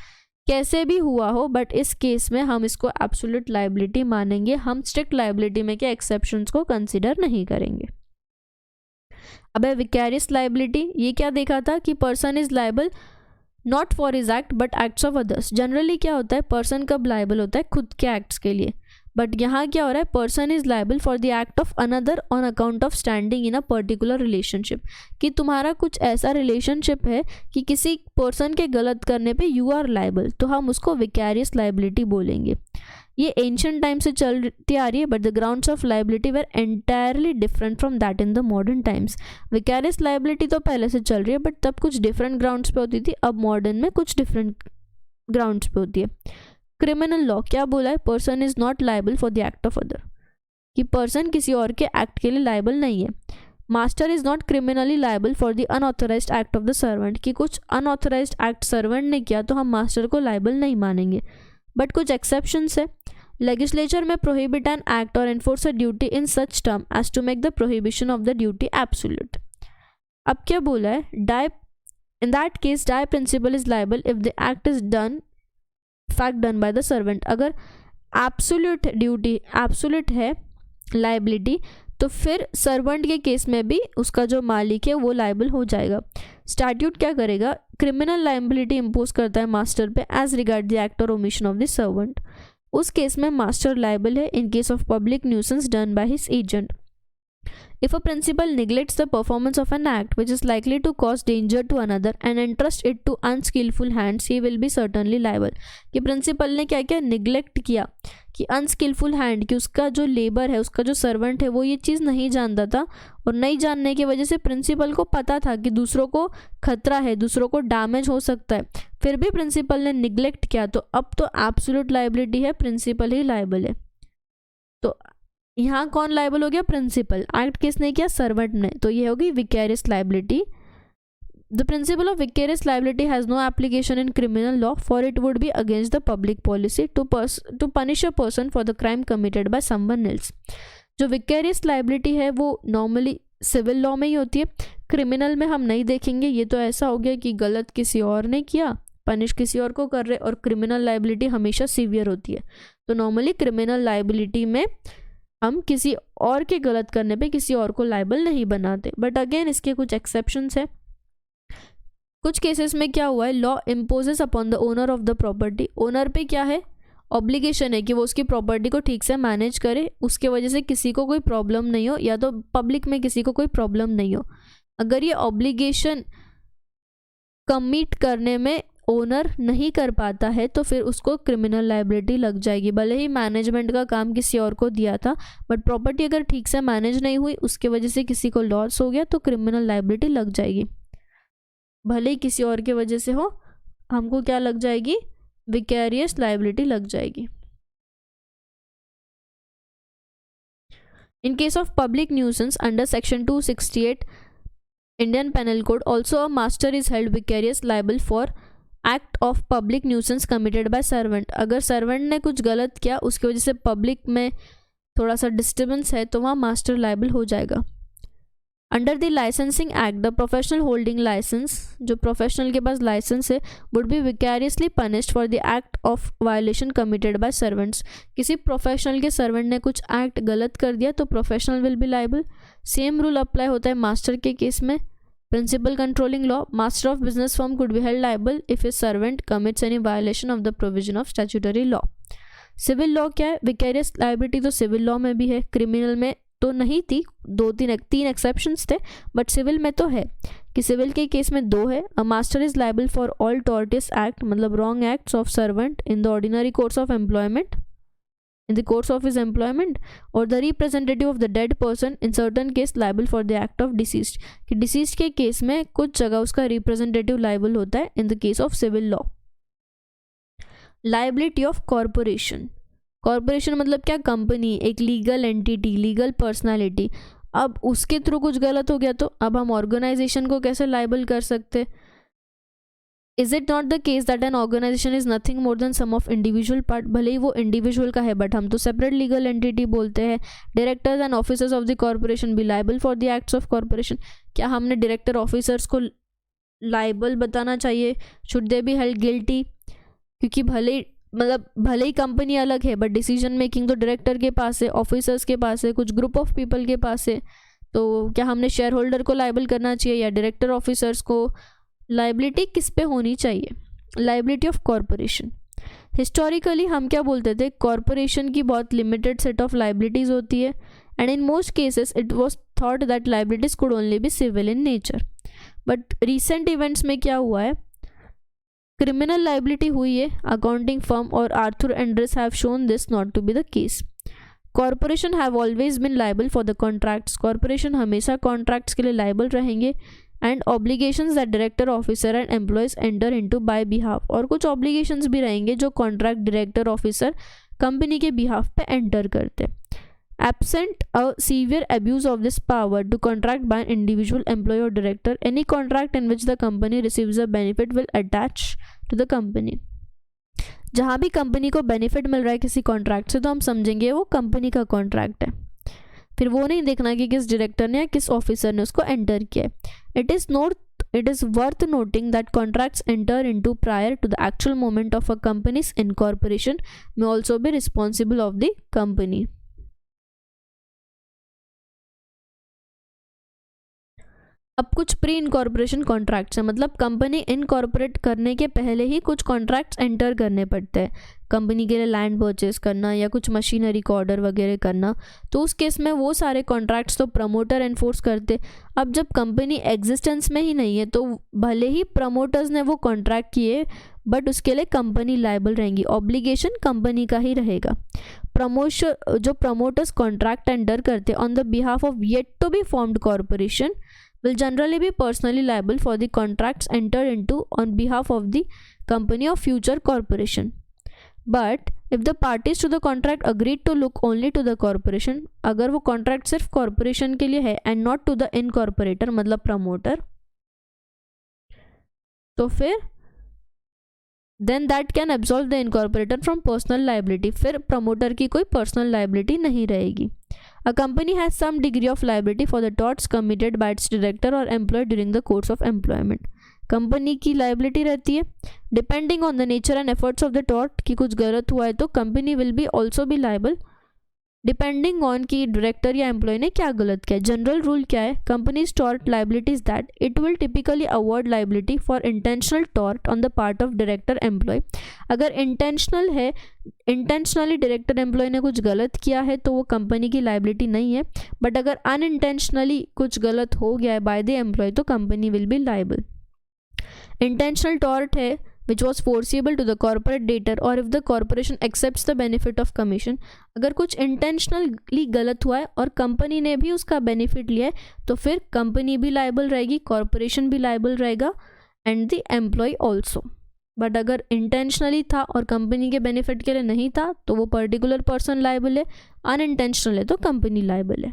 S1: कैसे भी हुआ हो, बट इस केस में हम इसको एब्सोल्यूट लायबिलिटी मानेंगे, हम स्ट्रिक्ट लायबिलिटी में के एक्सेप्शंस को कंसिडर नहीं करेंगे। अब है विकैरियस लायबिलिटी। ये क्या देखा था कि person is liable not for his act but acts of others. Generally क्या होता है, पर्सन कब लायबल होता है? खुद के एक्ट्स के लिए, बट यहाँ क्या हो रहा है? Person is liable for the act of another on account of standing in a particular relationship, कि तुम्हारा कुछ ऐसा रिलेशनशिप है कि किसी पर्सन के गलत करने पे यू आर लायबल, तो हम उसको विकैरियस लायबिलिटी बोलेंगे। ये एंशियंट टाइम से चलती आ रही है, but the grounds of liability were entirely different from that in the modern times. Vicarious liability तो पहले से चल रही है, बट तब कुछ डिफरेंट ग्राउंड्स पे होती थी, अब मॉडर्न में कुछ डिफरेंट ग्राउंड्स पे होती है। क्रिमिनल लॉ क्या बोला है? Person is not liable for the act of other, कि पर्सन किसी और के एक्ट के लिए लायबल नहीं है। Master is not criminally liable for the unauthorised act of the servant, कि कुछ अनऑथराइज्ड एक्ट सर्वेंट ने किया तो हम मास्टर को लायबल नहीं मानेंगे, बट कुछ एक्सेप्शंस है। लेजिस्लेचर में प्रोहिबिट एन एक्ट और enforce a duty in such term as to make the prohibition of the duty absolute. अब क्या बोला है? Die in that case die principal is liable if the act is done fact done by the servant. अगर absolute duty absolute है liability, तो फिर servant के case में भी उसका जो मालिक है वो लायबल हो जाएगा। स्टैट्यूट क्या करेगा? क्रिमिनल लायबिलिटी इंपोज करता है मास्टर पे एज रिगार्ड द एक्ट और ओमिशन ऑफ द सर्वेंट। उस केस में मास्टर लायबल है इन case of public nuisance done by his agent. If a principal neglects the performance of an act which is likely to cause danger to another and entrusts it to unskillful hands, he will be certainly liable। कि principal ने क्या किया? Neglect किया, कि unskilful hand, कि उसका जो labour है, उसका जो सर्वेंट है, वो ये चीज़ नहीं जानता था, और नहीं जानने की वजह से प्रिंसिपल को पता था कि दूसरों को खतरा है, दूसरों को डैमेज हो सकता है, फिर भी प्रिंसिपल ने निगलेक्ट किया, तो अब तो एब्सोल्यूट लायबिलिटी है, प्रिंसिपल ही लायबल है। तो यहाँ कौन लायबल हो गया? प्रिंसिपल। एक्ट किसने किया? सर्वेंट ने, तो ये होगी vicarious liability. The principle of vicarious liability has no application in criminal law, for it would be against the public policy to punish a person for the crime committed by someone else. जो vicarious liability है वो normally civil law में ही होती है, criminal में हम नहीं देखेंगे। ये तो ऐसा हो गया कि गलत किसी और ने किया, पनिश किसी और को कर रहे, और क्रिमिनल लायबिलिटी हमेशा सीवियर होती है। तो नॉर्मली क्रिमिनल लायबिलिटी में हम किसी और के गलत करने पे किसी और को लाइबल नहीं बनाते। बट अगेन इसके कुछ एक्सेप्शंस है। कुछ केसेस में क्या हुआ है, law imposes upon the owner of the property, owner पे क्या है, ऑब्लिगेशन है कि वो उसकी प्रॉपर्टी को ठीक से मैनेज करे, उसके वजह से किसी को कोई प्रॉब्लम नहीं हो, या तो पब्लिक में किसी को कोई प्रॉब्लम नहीं हो। अगर ये ऑब्लिगेशन कमिट करने में ओनर नहीं कर पाता है तो फिर उसको क्रिमिनल लाइबिलिटी लग जाएगी। भले ही मैनेजमेंट का काम किसी और को दिया था, बट प्रॉपर्टी अगर ठीक से मैनेज नहीं हुई, उसके वजह से किसी को लॉस हो गया, तो क्रिमिनल लाइबिलिटी लग जाएगी। भले ही किसी और के वजह से हो, हमको क्या लग जाएगी, विकैरियस लाइबिलिटी लग जाएगी। In case of public nuisance under section 268 Indian Penal Code, also a master is held vicarious liable for act of public nuisance committed by servant। अगर servant ने कुछ गलत किया, उसकी वजह से पब्लिक में थोड़ा सा डिस्टर्बेंस है, तो वहाँ मास्टर लाइबल हो जाएगा। Under the licensing act, the professional holding licence, जो प्रोफेशनल के पास लाइसेंस है, would be vicariously punished for the act of violation committed by servants. किसी प्रोफेशनल के सर्वेंट ने कुछ एक्ट गलत कर दिया तो professional will be liable. Same rule apply होता है मास्टर के केस में। Principle controlling law, master of business firm could be held liable if his servant commits any violation of the provision of statutory law. Civil law क्या है, vicarious liability तो civil law में भी है, criminal में तो नहीं थी, तीन एक्सेप्शंस थे, बट सिविल में तो है कि सिविल के केस में दो है। A master is liable for all tortious act, मतलब wrong acts of servant in the ordinary course of employment, in the course of his employment, or the representative of the dead person in certain case liable for the act of deceased, कि deceased के case में कुछ जगह उसका representative liable होता है in the case of civil law। liability of corporation, corporation मतलब क्या, कंपनी, एक लीगल एंटिटी, लीगल पर्सनालिटी। अब उसके थ्रू कुछ गलत हो गया तो अब हम ऑर्गेनाइजेशन को कैसे लाइबल कर सकते। Is it not the case that an organisation is nothing more than some of individual part, भले ही वो इंडिविजुअल का है बट हम तो सेपरेट लीगल एंटिटी बोलते हैं। Directors and officers of the corporation B liable for the acts of corporation, क्या हमने डायरेक्टर ऑफिसर्स को लाइबल बताना चाहिए, should they be held guilty, क्योंकि भले ही कंपनी अलग है बट डिसीजन मेकिंग तो डायरेक्टर के पास है, ऑफिसर्स के पास है, कुछ ग्रुप ऑफ पीपल के पास है, तो क्या हमने शेयर होल्डर को लाइबल करना चाहिए या डायरेक्टर ऑफिसर्स को। लाइबिलिटी किस पे होनी चाहिए, लाइबिलिटी ऑफ कॉर्पोरेशन। हिस्टोरिकली हम क्या बोलते थे, कॉर्पोरेशन की बहुत लिमिटेड सेट ऑफ लाइबिलिटीज होती है, and in most cases it was thought that liabilities could only be civil in nature. But recent events में क्या हुआ है, क्रिमिनल लाइबिलिटी हुई है। अकाउंटिंग फर्म और Arthur Andersen have shown this not to be the case. Corporation have always been liable for the contracts, corporation हमेशा contracts के लिए लाइबल रहेंगे, and obligations that director officer and employees enter into by behalf, और कुछ obligations भी रहेंगे जो contract director officer company के बिहाफ पे एंटर करते। Absent a severe abuse of this power to contract by an individual employ और director, any contract in which the company receives a benefit will attach to the company. जहाँ भी company को benefit मिल रहा है किसी contract से तो हम समझेंगे वो कंपनी का कॉन्ट्रैक्ट है, फिर वो नहीं देखना कि किस डायरेक्टर ने या किस ऑफिसर ने उसको एंटर किया है। It is worth noting that contracts enter into prior to the actual moment of a company's incorporation may also be responsible of the company. अब कुछ प्री इनकॉर्पोरेशन कॉन्ट्रैक्ट्स हैं, मतलब कंपनी इनकॉर्पोरेट करने के पहले ही कुछ कॉन्ट्रैक्ट्स एंटर करने पड़ते हैं, कंपनी के लिए लैंड परचेज करना या कुछ मशीनरी का ऑर्डर वगैरह करना, तो उस केस में वो सारे कॉन्ट्रैक्ट्स तो प्रमोटर एनफोर्स करते। अब जब कंपनी एग्जिस्टेंस में ही नहीं है तो भले ही प्रमोटर्स ने वो कॉन्ट्रैक्ट किए बट उसके लिए कंपनी लाइबल रहेंगी, ऑब्लिगेशन कंपनी का ही रहेगा। जो प्रमोटर्स कॉन्ट्रैक्ट टेंडर करते on the behalf of yet to be formed corporation will generally be personally liable for the contracts entered into on behalf of the company or future corporation. But if the parties to the contract agreed to look only to the corporation, अगर वो contract सिर्फ corporation के लिए है and not to the incorporator मतलब promoter, तो फिर then that can absolve the incorporator from personal liability, फिर promoter की कोई personal liability नहीं रहेगी। A company has some degree of liability for the torts committed by its director or employee during the course of employment. Company की liability रहती है depending on the nature and efforts of the tort, कि कुछ गलत हुआ है तो company will be also be liable depending on कि डायरेक्टर या एम्प्लॉय ने क्या गलत किया। जनरल रूल क्या है, companies tort liability is that it will typically avoid liability for intentional tort on the part of director employee. अगर intentional है, इंटेंशनली डायरेक्टर एम्प्लॉय ने कुछ गलत किया है तो वो कंपनी की लाइबिलिटी नहीं है, बट अगर अनइंटेंशनली कुछ गलत हो गया है बाय द एम्प्लॉय तो company will be liable. Intentional tort है which was foreseeable to the corporate debtor or if the corporation accepts the benefit of commission। अगर कुछ इंटेंशनली गलत हुआ है और कंपनी ने भी उसका बेनिफिट लिया है तो फिर कंपनी भी लाइबल रहेगी, कॉरपोरेशन भी लाइबल रहेगा and the employee also. But अगर इंटेंशनली था और कंपनी के बेनिफिट के लिए नहीं था तो वो पर्टिकुलर पर्सन लाइबल है, अनइंटेंशनल है तो कंपनी लाइबल है।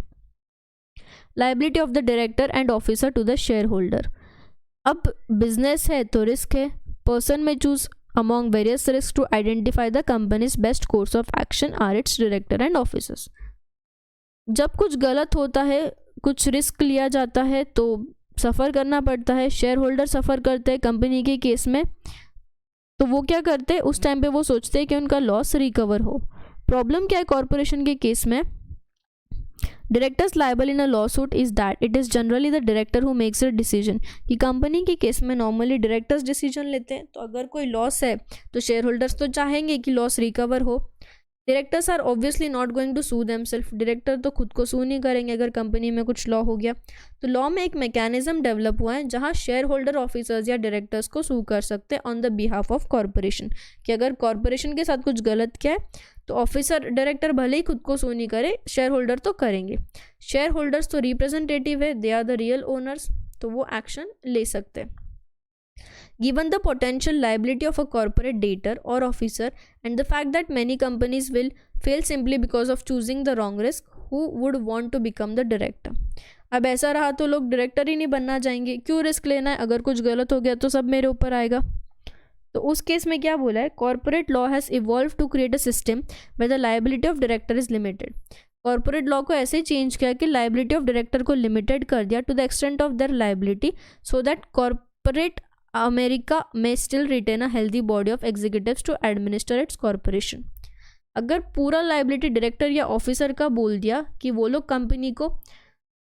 S1: Liability of the director and officer to the shareholder. अब बिजनेस है तो रिस्क है, person may choose among various risks to identify the company's best course of action are its director and officers। जब कुछ गलत होता है, कुछ रिस्क लिया जाता है तो सफ़र करना पड़ता है, शेयर होल्डर सफ़र करते हैं कंपनी के केस में, तो वो क्या करते हैं उस टाइम पे वो सोचते हैं कि उनका लॉस रिकवर हो। प्रॉब्लम क्या है कॉरपोरेशन के केस में, directors liable in a law suit is that it is generally the director who makes a decision. कि कंपनी के केस में नॉर्मली डायरेक्टर्स डिसीजन लेते हैं, तो अगर कोई लॉस है तो शेयर होल्डर्स तो चाहेंगे कि लॉस रिकवर हो। Directors are obviously not going to sue themselves, director तो खुद को सू नहीं करेंगे अगर कंपनी में कुछ लॉ हो गया। तो लॉ में एक मैकेनिज्म डेवलप हुआ है जहां शेयर होल्डर ऑफिसर्स या डायरेक्टर्स को सू कर सकते हैं on the behalf of corporation, कि अगर कॉरपोरेशन के साथ कुछ गलत किया है तो ऑफिसर डायरेक्टर भले ही खुद को सू नहीं करे, शेयर होल्डर तो करेंगे। शेयर होल्डर्स तो रिप्रेजेंटेटिव है, they are the real owners, तो वो एक्शन ले सकते हैं। Given the potential liability of a corporate debtor or officer and the fact that many companies will fail simply because of choosing the wrong risk, who would want to become the director? अब ऐसा रहा तो लोग director ही नहीं बनना चाहेंगे, क्यों risk लेना है, अगर कुछ गलत हो गया तो सब मेरे ऊपर आएगा। तो उस केस में क्या बोला है, corporate law has evolve to create a system where the liability of director is limited. Corporate law को ऐसे चेंज किया कि लाइबिलिटी ऑफ डायरेक्टर को लिमिटेड कर दिया to the extent of their liability so that corporate America में still retain a healthy body of executives to administer its corporation. अगर पूरा लाइबिलिटी डायरेक्टर या ऑफिसर का बोल दिया कि वो लोग कंपनी को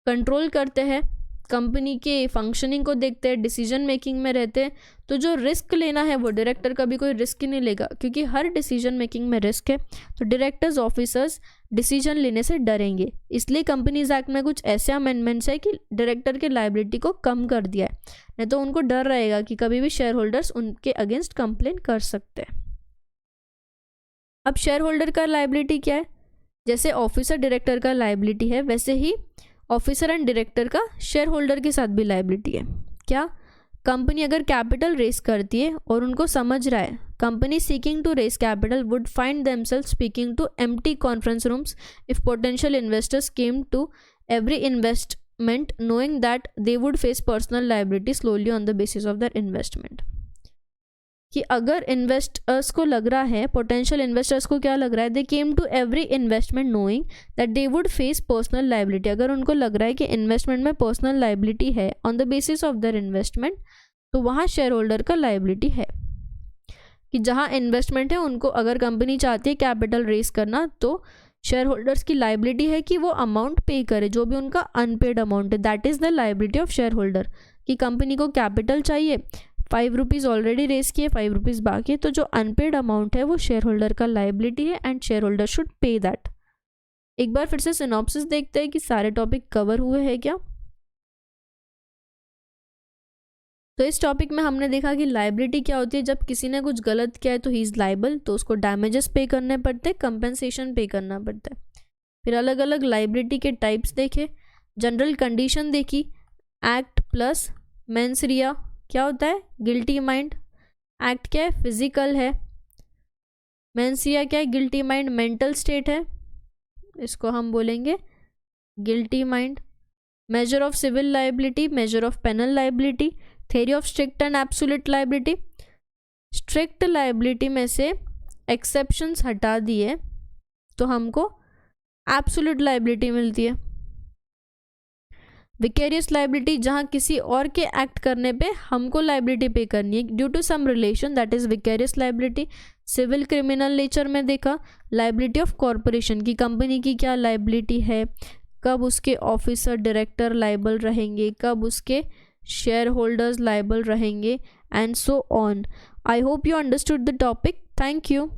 S1: कंट्रोल करते हैं, कंपनी के फंक्शनिंग को देखते हैं, डिसीजन मेकिंग में रहते हैं, तो जो रिस्क लेना है वो डायरेक्टर कभी कोई रिस्क ही नहीं लेगा, क्योंकि हर डिसीजन मेकिंग में रिस्क है। तो डायरेक्टर्स ऑफिसर्स डिसीजन लेने से डरेंगे, इसलिए कंपनीज एक्ट में कुछ ऐसे अमेंडमेंट्स है कि डायरेक्टर के लाइबिलिटी को कम कर दिया है, नहीं तो उनको डर रहेगा कि कभी भी शेयर होल्डर्स उनके अगेंस्ट कंप्लेन कर सकते हैं। अब शेयर होल्डर का लाइबिलिटी क्या है, जैसे ऑफिसर डायरेक्टर का लाइबिलिटी है वैसे ही ऑफिसर एंड डायरेक्टर का शेयर होल्डर के साथ भी लाइबिलिटी है। क्या, कंपनी अगर कैपिटल रेस करती है और उनको समझ रहा है company seeking to raise capital would find themselves speaking to empty conference rooms if potential investors came to every investment knowing that they would face personal liability slowly on the basis of their investment. कि अगर investors को लग रहा है, potential investors को क्या लग रहा है, they came to every investment knowing that they would face personal liability, अगर उनको लग रहा है कि इन्वेस्टमेंट में पर्सनल लाइबिलिटी है on the basis of their investment, तो वहाँ शेयर होल्डर का लाइबिलिटी है। कि जहाँ इन्वेस्टमेंट है उनको अगर कंपनी चाहती है कैपिटल रेस करना, तो शेयर होल्डर्स की लाइबिलिटी है कि वो अमाउंट पे करे, जो भी उनका अनपेड अमाउंट है, that is the liability of share holder. कि कंपनी को कैपिटल चाहिए, 5 रुपीज़ ऑलरेडी रेस किए, 5 रुपीज़ बाकी है, तो जो अनपेड अमाउंट है वो शेयर होल्डर का लाइबिलिटी है and share holder should pay that. एक बार फिर से सिनॉप्सिस देखते हैं कि सारे टॉपिक कवर हुए हैं क्या। तो इस टॉपिक में हमने देखा कि लाइबिलिटी क्या होती है, जब किसी ने कुछ गलत किया है तो ही इज़ लाइबल, तो उसको डैमेजेस पे करने पड़ते हैं, कंपेंसेशन पे करना पड़ता है। फिर अलग अलग लाइबिलिटी के टाइप्स देखे, जनरल कंडीशन देखी, एक्ट प्लस मेंस रिया क्या होता है, गिल्टी माइंड, एक्ट क्या है, फिजिकल है, मेंस रिया क्या है, गिल्टी माइंड मेंटल स्टेट है, इसको हम बोलेंगे guilty mind. Measure of civil liability, measure of penal liability, theory of strict and absolute liability. Strict liability में से एक्सेप्शंस हटा दिए तो हमको एब्सोल्यूट लाइबिलिटी मिलती है। विकेरियस लाइबिलिटी जहाँ किसी और के एक्ट करने पे हमको लाइबिलिटी पे करनी है due to some relation, that is vicarious liability. Civil criminal nature में देखा लाइबिलिटी ऑफ कॉरपोरेशन की, कंपनी की क्या लाइबिलिटी है, कब उसके ऑफिसर डायरेक्टर लाइबल रहेंगे, कब उसके शेयर होल्डर्स लाइबल रहेंगे, and so on. I hope you understood the topic. Thank you.